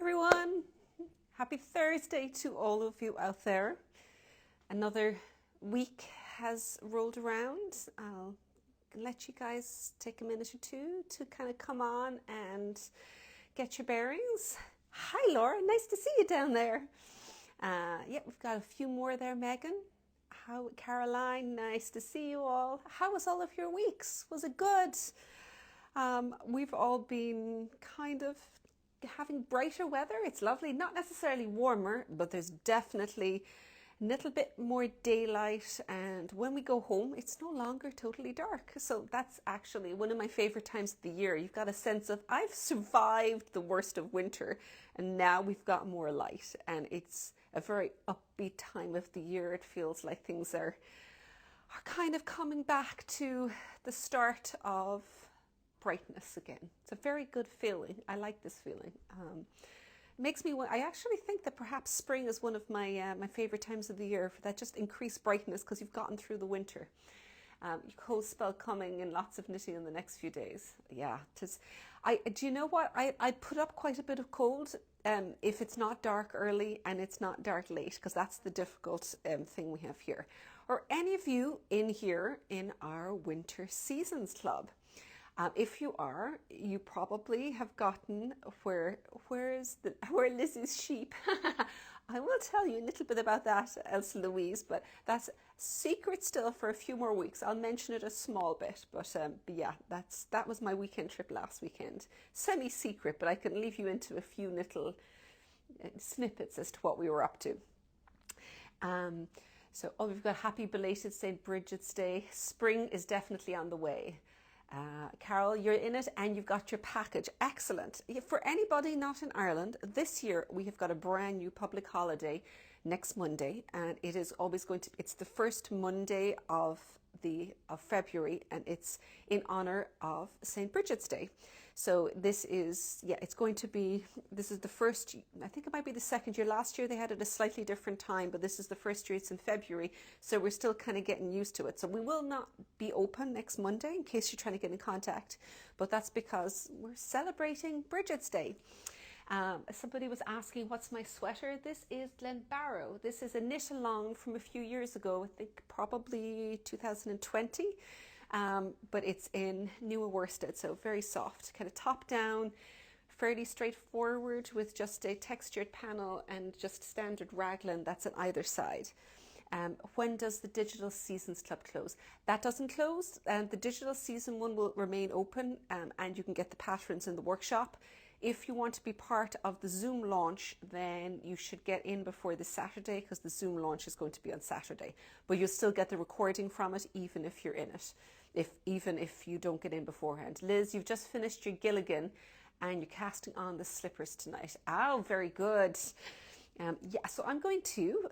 everyone. Happy Thursday to all of you out there. Another week has rolled around. I'll let you guys take a minute or two to kind of come on and get your bearings. Hi, Laura. Nice to see you down there. Yeah, we've got a few more there, Megan. How, Caroline, nice to see you all. How was all of your weeks? Was it good? We've all been kind of having brighter weather. It's lovely, not necessarily warmer, but there's definitely a little bit more daylight. And when we go home, it's no longer totally dark. So that's actually one of my favorite times of the year. You've got a sense of, I've survived the worst of winter and now we've got more light. And it's a very upbeat time of the year. It feels like things are kind of coming back to the start of brightness again. It's a very good feeling. I like this feeling. It makes me want, I actually think that perhaps spring is one of my favorite times of the year for that just increased brightness because you've gotten through the winter. Cold spell coming and lots of knitting in the next few days. Yeah, do you know what? I put up quite a bit of cold if it's not dark early and it's not dark late, because that's the difficult thing we have here. Or any of you in here in our Winter Seasons Club. If you are, you probably have gotten where Lizzie's sheep. I will tell you a little bit about that, Elsa Louise, but that's secret still for a few more weeks. I'll mention it a small bit, but yeah, that was my weekend trip last weekend. Semi-secret, but I can leave you into a few little snippets as to what we were up to. We've got happy belated St. Bridget's Day. Spring is definitely on the way. Carol, you're in it and you've got your package. Excellent. For anybody not in Ireland, this year we have got a brand new public holiday next Monday, and it is always it's the first Monday of February, and it's in honor of St. Bridget's Day. So this is the first, I think it might be the second year. Last year they had it a slightly different time, but this is the first year it's in February. So we're still kind of getting used to it. So we will not be open next Monday in case you're trying to get in contact, but that's because we're celebrating Bridget's Day. Somebody was asking, what's my sweater? This is Glenbarrow. This is a knit along from a few years ago, I think probably 2020, but it's in newer worsted, so very soft, kind of top down, fairly straightforward with just a textured panel and just standard raglan that's on either side. When does the Digital Seasons Club close? That doesn't close. The Digital Season one will remain open, and you can get the patterns in the workshop. If you want to be part of the Zoom launch, then you should get in before this Saturday, because the Zoom launch is going to be on Saturday. But you'll still get the recording from it, even if you're in it, even if you don't get in beforehand. Liz, you've just finished your Gilligan and you're casting on the slippers tonight. Oh, very good. So I'm going to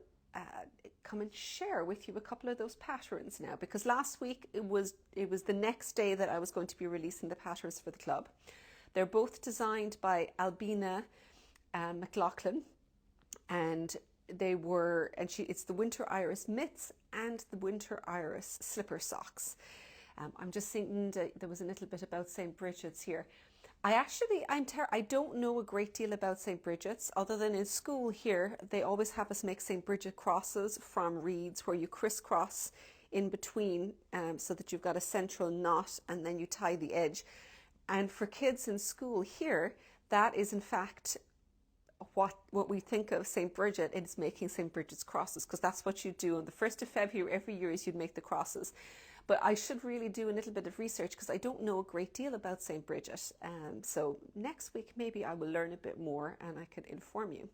come and share with you a couple of those patterns now, because last week it was the next day that I was going to be releasing the patterns for the club. They're both designed by Albina McLaughlin, and it's the Winter Iris mitts and the Winter Iris slipper socks. I'm just thinking that there was a little bit about St. Bridget's here. I don't know a great deal about St. Bridget's, other than in school here, they always have us make St. Bridget crosses from reeds where you crisscross in between, so that you've got a central knot and then you tie the edge. And for kids in school here, that is in fact what we think of St. Bridget. It's making St. Bridget's crosses, because that's what you do on the 1st of February every year, is you'd make the crosses. But I should really do a little bit of research, because I don't know a great deal about St. Bridget. So next week maybe I will learn a bit more and I can inform you.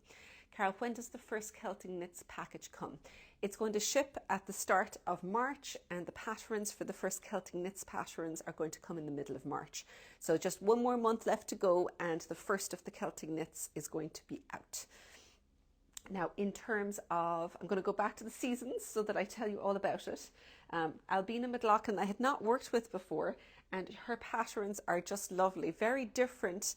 Carol, when does the first Celtic Knits package come? It's going to ship at the start of March, and the patterns for the first Celtic Knits patterns are going to come in the middle of March. So just one more month left to go, and the first of the Celtic Knits is going to be out. Now, in terms of, I'm going to go back to the seasons so that I tell you all about it. Albina McLaughlin I had not worked with before, and her patterns are just lovely. Very different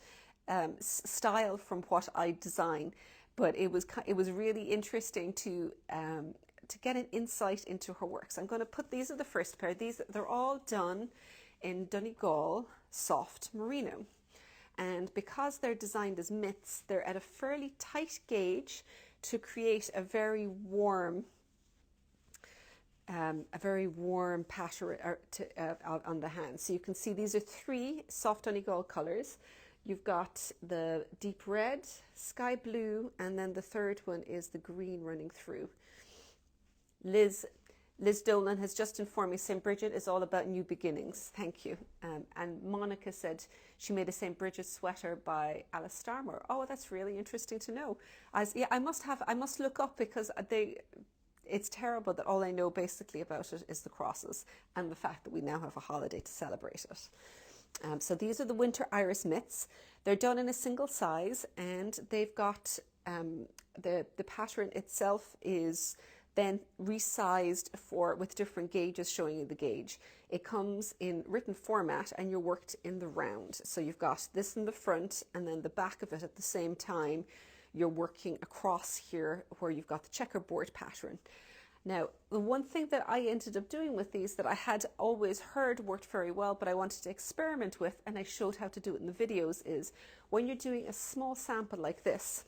style from what I design, but it was really interesting to get an insight into her works. I'm going to put, these are the first pair. They're all done in Donegal soft merino. and because they're designed as mitts, they're at a fairly tight gauge to create a very warm pattern on the hand. So you can see these are 3 soft Donegal colours. You've got the deep red, sky blue, and then the third one is the green running through. Liz Dolan has just informed me St. Bridget is all about new beginnings. Thank you. And Monica said she made a St. Bridget sweater by Alice Starmer. Oh, that's really interesting to know. I must look up, because it's terrible that all I know basically about it is the crosses and the fact that we now have a holiday to celebrate it. So these are the Winter Iris mitts. They're done in a single size, and they've got the pattern itself is then resized with different gauges showing you the gauge. It comes in written format and you're worked in the round. So you've got this in the front and then the back of it at the same time. You're working across here where you've got the checkerboard pattern. Now, the one thing that I ended up doing with these that I had always heard worked very well, but I wanted to experiment with, and I showed how to do it in the videos, is when you're doing a small sample like this,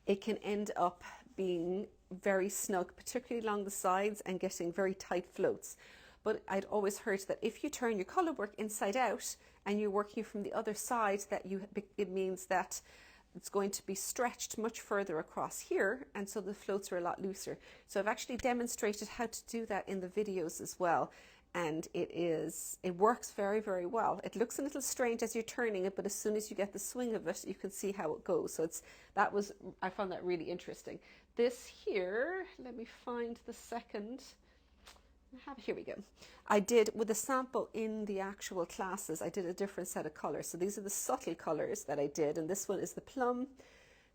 it can end up being very snug, particularly along the sides, and getting very tight floats. But I'd always heard that if you turn your colour work inside out and you're working from the other side, that it means that it's going to be stretched much further across here, and so the floats are a lot looser. So I've actually demonstrated how to do that in the videos as well, and it works very, very well. It looks a little strange as you're turning it, but as soon as you get the swing of it, you can see how it goes. So I found that really interesting. This here, let me find the second. Here we go. I did, with a sample in the actual classes, I did a different set of colours. So these are the subtle colours that I did, and this one is the plum,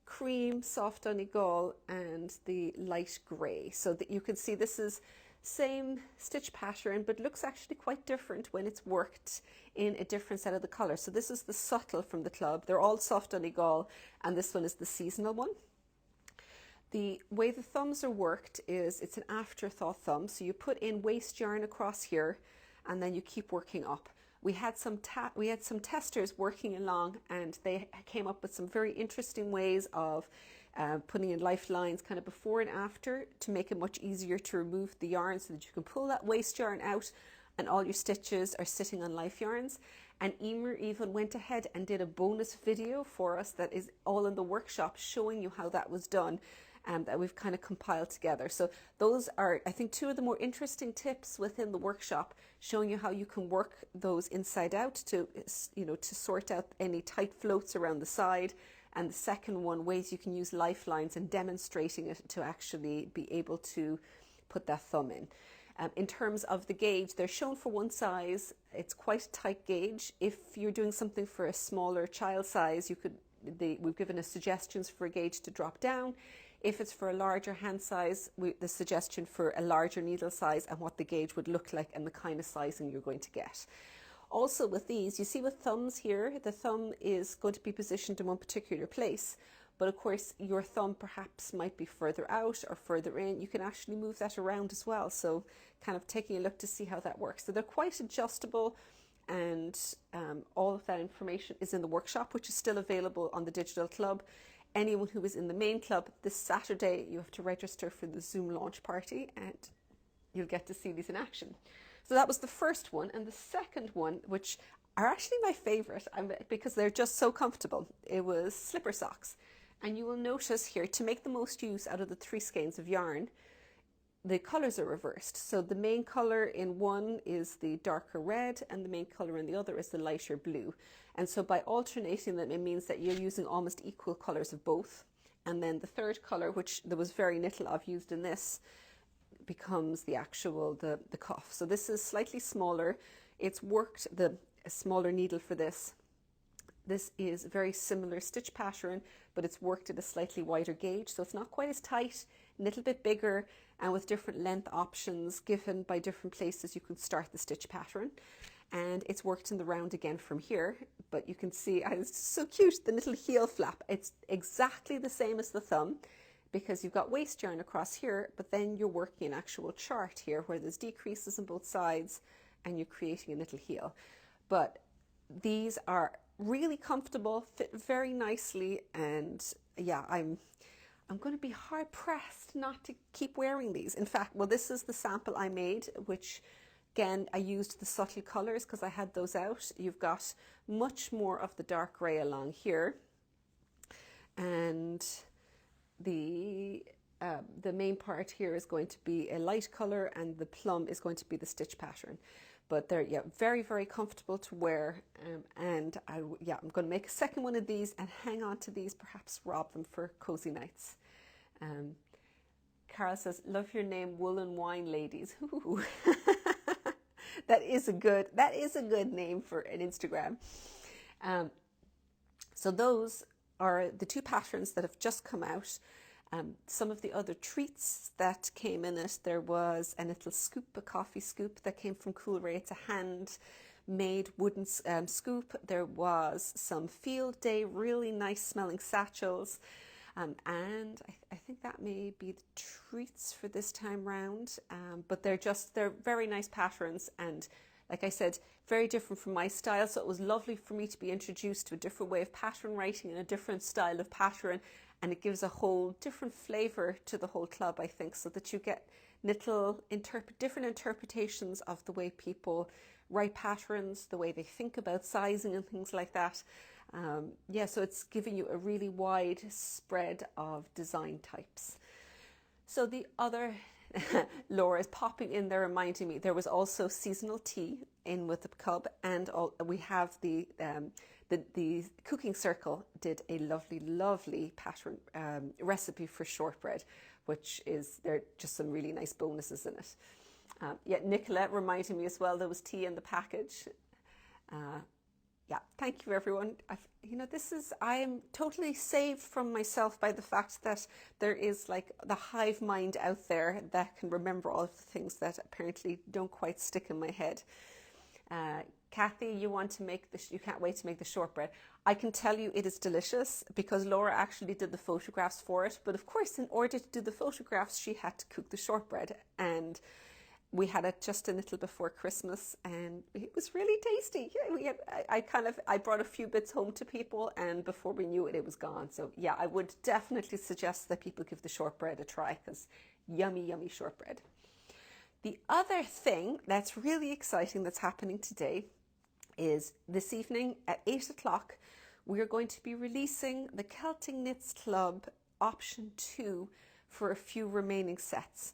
cream, soft Donegal, and the light grey. So that you can see this is same stitch pattern, but looks actually quite different when it's worked in a different set of the colours. So this is the subtle from the club. They're all soft Donegal, and this one is the seasonal one. The way the thumbs are worked is it's an afterthought thumb. So you put in waste yarn across here and then you keep working up. We had some testers working along, and they came up with some very interesting ways of putting in lifelines kind of before and after to make it much easier to remove the yarn, so that you can pull that waste yarn out and all your stitches are sitting on life yarns. And Emer even went ahead and did a bonus video for us that is all in the workshop, showing you how that was done. That we've kind of compiled together. So those are, I think, 2 of the more interesting tips within the workshop, showing you how you can work those inside out to sort out any tight floats around the side. And the second one, ways you can use lifelines, and demonstrating it to actually be able to put that thumb in. In terms of the gauge, they're shown for one size. It's quite a tight gauge. If you're doing something for a smaller child size, we've given us suggestions for a gauge to drop down. If it's for a larger hand size, the suggestion for a larger needle size and what the gauge would look like and the kind of sizing you're going to get. Also with these, you see with thumbs here, the thumb is going to be positioned in one particular place, but of course your thumb perhaps might be further out or further in. You can actually move that around as well. So kind of taking a look to see how that works. So they're quite adjustable, and all of that information is in the workshop, which is still available on the Digital Club. Anyone who is in the main club, this Saturday you have to register for the Zoom launch party, and you'll get to see these in action. So that was the first one. And the second one, which are actually my favourite because they're just so comfortable, it was slipper socks. And you will notice here, to make the most use out of the 3 skeins of yarn, the colours are reversed. So the main colour in one is the darker red, and the main colour in the other is the lighter blue. And so by alternating them, it means that you're using almost equal colours of both. And then the third colour, which there was very little of used in this, becomes the actual, the cuff. So this is slightly smaller. It's worked, a smaller needle for this. This is a very similar stitch pattern, but it's worked at a slightly wider gauge. So it's not quite as tight, a little bit bigger, and with different length options given by different places you can start the stitch pattern. And it's worked in the round again from here, but you can see, it's so cute, the little heel flap. It's exactly the same as the thumb, because you've got waste yarn across here, but then you're working an actual chart here where there's decreases on both sides and you're creating a little heel. But these are really comfortable, fit very nicely, and yeah, I'm going to be hard pressed not to keep wearing these. In fact, well, this is the sample I made, which again, I used the subtle colors because I had those out. You've got much more of the dark gray along here, and the main part here is going to be a light color, and the plum is going to be the stitch pattern. But they're, yeah, very, very comfortable to wear. And I'm going to make a second one of these and hang on to these, perhaps rob them for cozy nights. Carol says, love your name, Woolen Wine Ladies. That is a good name for an Instagram. So those are the two patterns that have just come out. Some of the other treats that came in it, there was a little scoop, a coffee scoop that came from Coolray. It's a handmade wooden scoop. There was some Field Day, really nice smelling satchels. And I think that may be the treats for this time round. But they're very nice patterns. And like I said, very different from my style. So it was lovely for me to be introduced to a different way of pattern writing and a different style of pattern. And it gives a whole different flavor to the whole club, I think, so that you get little different interpretations of the way people write patterns, the way they think about sizing and things like that. So it's giving you a really wide spread of design types. So the other, Laura is popping in there reminding me, there was also seasonal tea in with the club, and we have the Cooking Circle did a lovely pattern recipe for shortbread, which is, there are just some really nice bonuses in it. Nicolette reminded me as well, there was tea in the package. Thank you everyone. I am totally saved from myself by the fact that there is like the hive mind out there that can remember all of the things that apparently don't quite stick in my head. Kathy, you can't wait to make the shortbread. I can tell you it is delicious because Laura actually did the photographs for it. But of course, in order to do the photographs, she had to cook the shortbread. And we had it just a little before Christmas and it was really tasty. I brought a few bits home to people and before we knew it, it was gone. So yeah, I would definitely suggest that people give the shortbread a try because yummy, yummy shortbread. The other thing that's really exciting that's happening today is this evening at 8 o'clock, we're going to be releasing the Celtic Knits Club option 2 for a few remaining sets.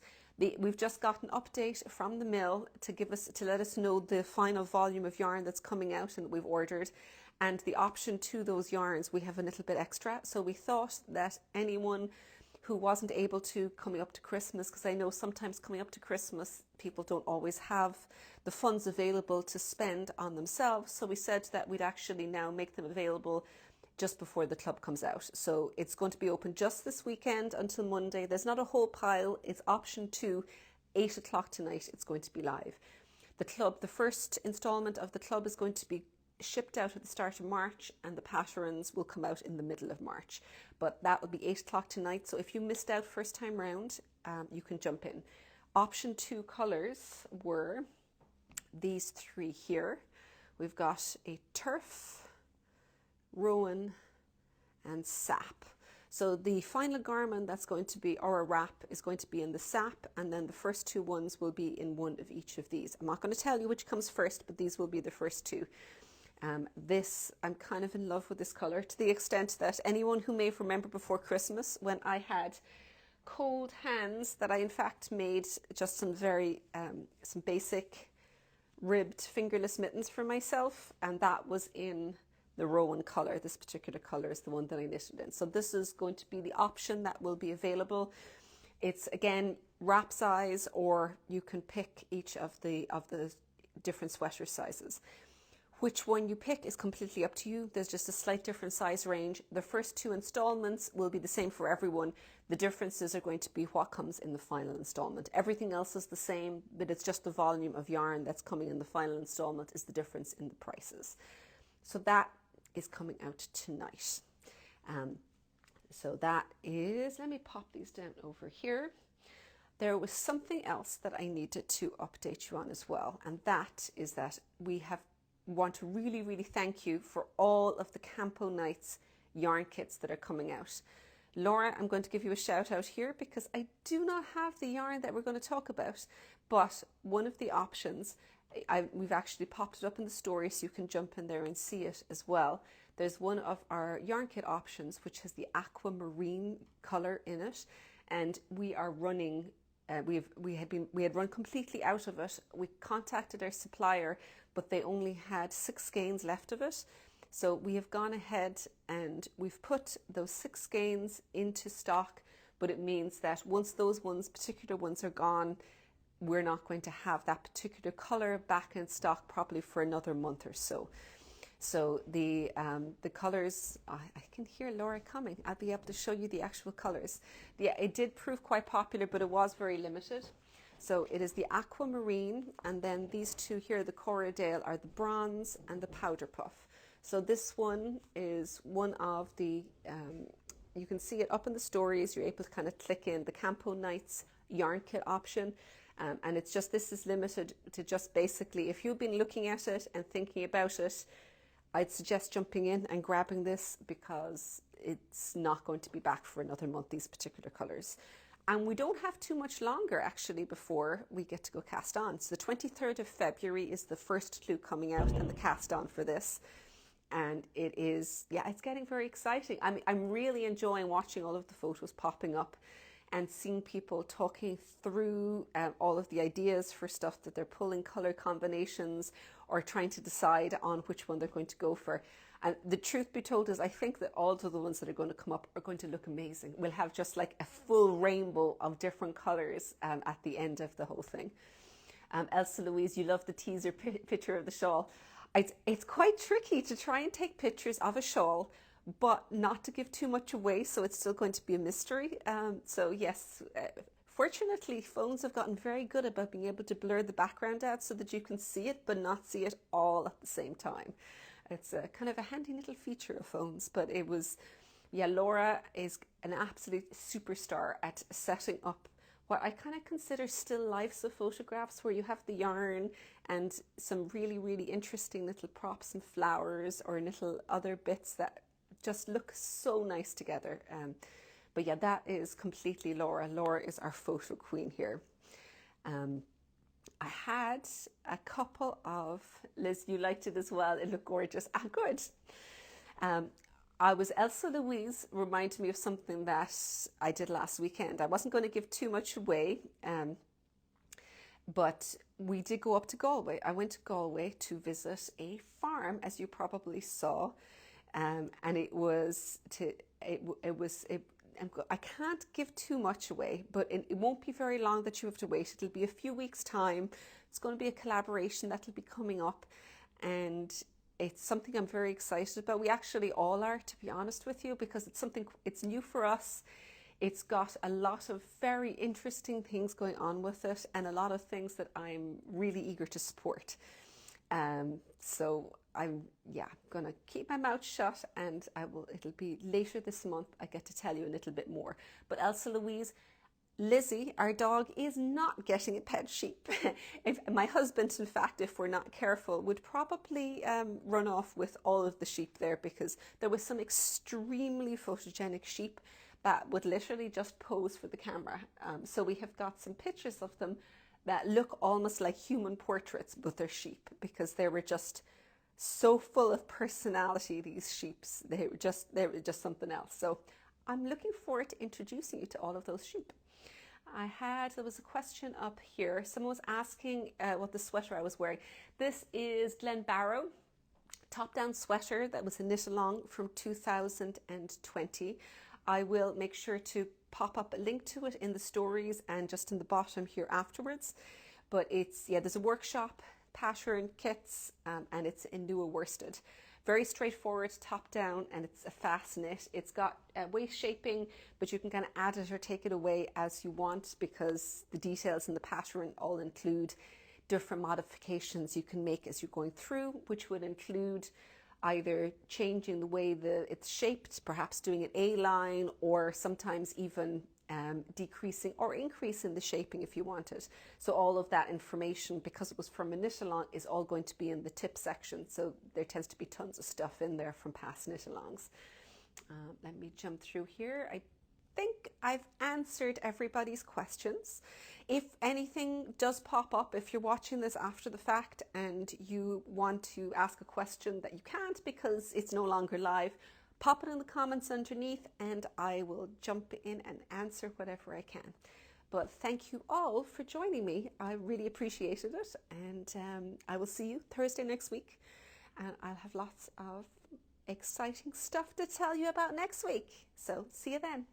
We've just got an update from the mill to let us know the final volume of yarn that's coming out and that we've ordered. And the option to those yarns, we have a little bit extra. So we thought that anyone who wasn't able to coming up to Christmas, because I know sometimes coming up to Christmas, people don't always have the funds available to spend on themselves. So we said that we'd actually now make them available just before the club comes out. So it's going to be open just this weekend until Monday. There's not a whole pile. It's option 2, 8 o'clock tonight. It's going to be live. The first installment of the club is going to be shipped out at the start of March and the patterns will come out in the middle of March. But that will be 8 o'clock tonight. So if you missed out first time round, you can jump in. Option 2 colours were these 3 here. We've got a turf, rowan and sap. So the final garment that's going to be, or a wrap, is going to be in the sap, and then the first 2 ones will be in one of each of these. I'm not going to tell you which comes first, but these will be the first 2. I'm kind of in love with this colour to the extent that anyone who may remember before Christmas when I had cold hands that I in fact made just some basic ribbed fingerless mittens for myself, and that was in the rowan colour. This particular colour is the one that I knitted in. So this is going to be the option that will be available. It's again wrap size, or you can pick each of the different sweater sizes. Which one you pick is completely up to you. There's just a slight different size range. The first 2 installments will be the same for everyone. The differences are going to be what comes in the final installment. Everything else is the same, but it's just the volume of yarn that's coming in the final installment is the difference in the prices. So that is coming out tonight. So that is, let me pop these down over here. There was something else that I needed to update you on as well, and that is that we have want to really, really thank you for all of the Campo Nights yarn kits that are coming out. Laura, I'm going to give you a shout out here because I do not have the yarn that we're going to talk about, but one of the options, we've actually popped it up in the story so you can jump in there and see it as well. There's one of our yarn kit options which has the aquamarine color in it, and we are running. We had run completely out of it. We contacted our supplier, but they only had 6 skeins left of it. So we have gone ahead and we've put those 6 skeins into stock, but it means that once those particular ones are gone, we're not going to have that particular color back in stock probably for another month or so. So the colors, I can hear Laura coming. I'll be able to show you the actual colors. Yeah, it did prove quite popular, but it was very limited. So it is the aquamarine, and then these two here, the Corriedale, are the bronze and the powder puff. So this one is one of the, you can see it up in the stories. You're able to kind of click in the Campo Nights yarn kit option. And it's just, this is limited to just basically, if you've been looking at it and thinking about it, I'd suggest jumping in and grabbing this because it's not going to be back for another month, these particular colours. And we don't have too much longer actually before we get to go cast on. So the 23rd of February is the first clue coming out and the cast on for this. And it is, yeah, it's getting very exciting. I'm really enjoying watching all of the photos popping up and seeing people talking through all of the ideas for stuff that they're pulling, color combinations, or trying to decide on which one they're going to go for. And the truth be told is I think that all of the ones that are going to come up are going to look amazing. We'll have just like a full rainbow of different colors at the end of the whole thing. Elsa Louise, you love the teaser picture of the shawl. It's quite tricky to try and take pictures of a shawl, but not to give too much away, so it's still going to be a mystery. So yes, fortunately, phones have gotten very good about being able to blur the background out so that you can see it, but not see it all at the same time. It's a kind of a handy little feature of phones, but it was, yeah, Laura is an absolute superstar at setting up what I kind of consider still lifes of photographs, where you have the yarn and some really, really interesting little props and flowers or little other bits that just look so nice together. But yeah, that is completely Laura. Laura is our photo queen here. I had a couple of, Liz, you liked it as well. It looked gorgeous. Ah, good. Elsa Louise reminded me of something that I did last weekend. I wasn't going to give too much away, but we did go up to Galway. I went to Galway to visit a farm, as you probably saw, and I can't give too much away, but it won't be very long that you have to wait. It'll be a few weeks' time. It's going to be a collaboration that'll be coming up, and it's something I'm very excited about. We actually all are, to be honest with you, because it's new for us. It's got a lot of very interesting things going on with it, and a lot of things that I'm really eager to support. So I'm gonna keep my mouth shut, and it'll be later this month I get to tell you a little bit more. But Elsa Louise, Lizzie, our dog, is not getting a pet sheep. My husband, in fact, if we're not careful, would probably run off with all of the sheep there, because there was some extremely photogenic sheep that would literally just pose for the camera. So we have got some pictures of them that look almost like human portraits, but they're sheep, because they were just so full of personality, these sheeps. They were just something else. So I'm looking forward to introducing you to all of those sheep. There was a question up here. Someone was asking what the sweater I was wearing. This is Glen Barrow top-down sweater that was a knit along from 2020. I will make sure to pop up a link to it in the stories and just in the bottom here afterwards. But there's a workshop pattern kits, and it's in Nua worsted. Very straightforward, top down, and it's a fast knit. It's got waist shaping, but you can kind of add it or take it away as you want, because the details in the pattern all include different modifications you can make as you're going through, which would include either changing the way it's shaped, perhaps doing an A-line, or sometimes even decreasing or increasing the shaping if you want it. So all of that information, because it was from a knit along, is all going to be in the tip section. So there tends to be tons of stuff in there from past knit alongs. Let me jump through here. I think I've answered everybody's questions. If anything does pop up, if you're watching this after the fact and you want to ask a question that you can't because it's no longer live, pop it in the comments underneath and I will jump in and answer whatever I can. But thank you all for joining me. I really appreciated it, and I will see you Thursday next week, and I'll have lots of exciting stuff to tell you about next week. So see you then.